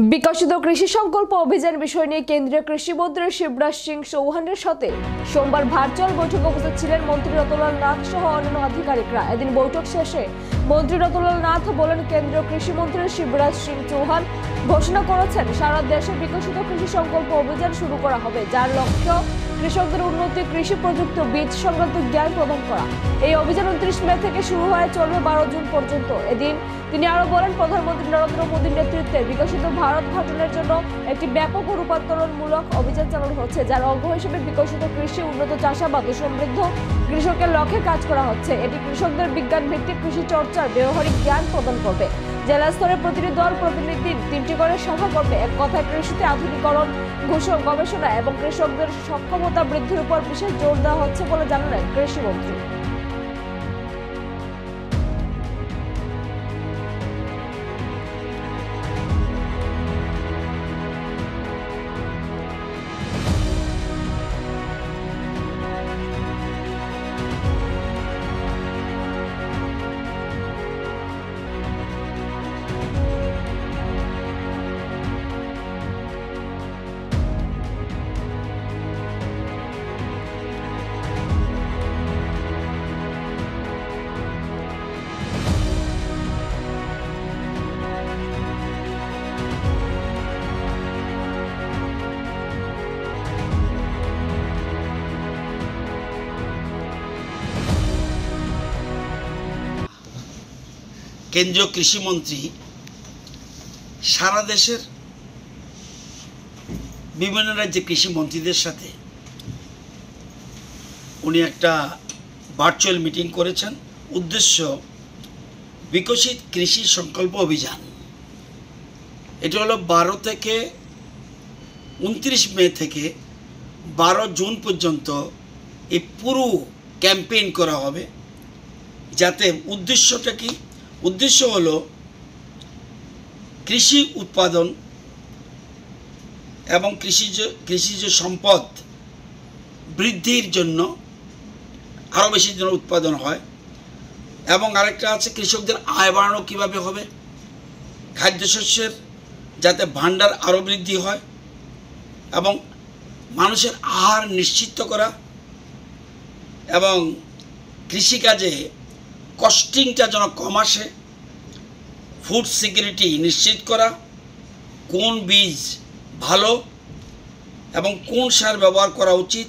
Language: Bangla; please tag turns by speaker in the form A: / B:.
A: বিকশিত কৃষি সংকল্প অভিযান বিষয় নিয়ে কেন্দ্রীয় কৃষি মন্ত্রী শিবরাজ সিং চৌহানের সাথে সোমবার ভার্চুয়াল বৈঠকে উপস্থিত ছিলেন মন্ত্রী রতনলাল নাথ সহ অন্যান্য আধিকারিকরা। এদিন বৈঠক শেষে মন্ত্রী রতনলাল নাথ বলেন, কেন্দ্রীয় কৃষি মন্ত্রী শিবরাজ সিং চৌহান ঘোষণা করেছেন সারা দেশে বিকশিত কৃষি সংকল্প অভিযান শুরু করা হবে, যার লক্ষ্য কৃষকদের উন্নতি, কৃষি প্রযুক্তি, বীজ সংক্রান্ত জ্ঞান প্রদান করা। এই অভিযান 29 মে থেকে শুরু হয়ে চলবে 12 জুন পর্যন্ত। এদিন তিনি আরো বলেন, প্রধানমন্ত্রী নরেন্দ্র মোদীর নেতৃত্বে বিকশিত ভারত গঠনের জন্য একটি ব্যাপক ও রূপান্তরমূলক অভিযান চালানো হচ্ছে, যার অঙ্গ হিসেবে বিকশিত কৃষি, উন্নত চাষাবাদ ও সমৃদ্ধ কৃষকের লক্ষ্যে কাজ করা হচ্ছে। এটি কৃষকদের বিজ্ঞান ভিত্তিক কৃষি চর্চার ব্যবহারিক জ্ঞান প্রদান করবে। জেলা স্তরে প্রতিটি দল প্রতিনিধি 3টি করে সভা করবে। এক কথায় কৃষিতে আধুনিকরণ, গবেষণা এবং কৃষকদের সক্ষমতা বৃদ্ধির উপর বিশেষ জোর দেওয়া হচ্ছে বলে জানালেন কৃষিমন্ত্রী।
B: কেন্দ্রীয় কৃষিমন্ত্রী সারা দেশের বিভিন্ন রাজ্যে কৃষিমন্ত্রীদের সাথে উনি একটা ভার্চুয়াল মিটিং করেছেন। উদ্দেশ্য বিকশিত কৃষি সংকল্প অভিযান। এটা হলো 12 থেকে 29 মে থেকে 12 জুন পর্যন্ত এই পুরো ক্যাম্পেইন করা হবে। যাতে উদ্দেশ্যটা কি? উদ্দেশ্য হলো কৃষি উৎপাদন এবং কৃষিজ সম্পদ বৃদ্ধির জন্য আরও বেশি যেন উৎপাদন হয়, এবং আরেকটা আছে কৃষকদের আয় বাড়ানো কীভাবে হবে, খাদ্যশস্যের যাতে ভাণ্ডার আরও বৃদ্ধি হয় এবং মানুষের আহার নিশ্চিত করা, এবং কৃষিকাজে কস্টিংটা যেন কম আসে, ফুড সিকিউরিটি নিশ্চিত করা, কোন বীজ ভালো এবং কোন সার ব্যবহার করা উচিত,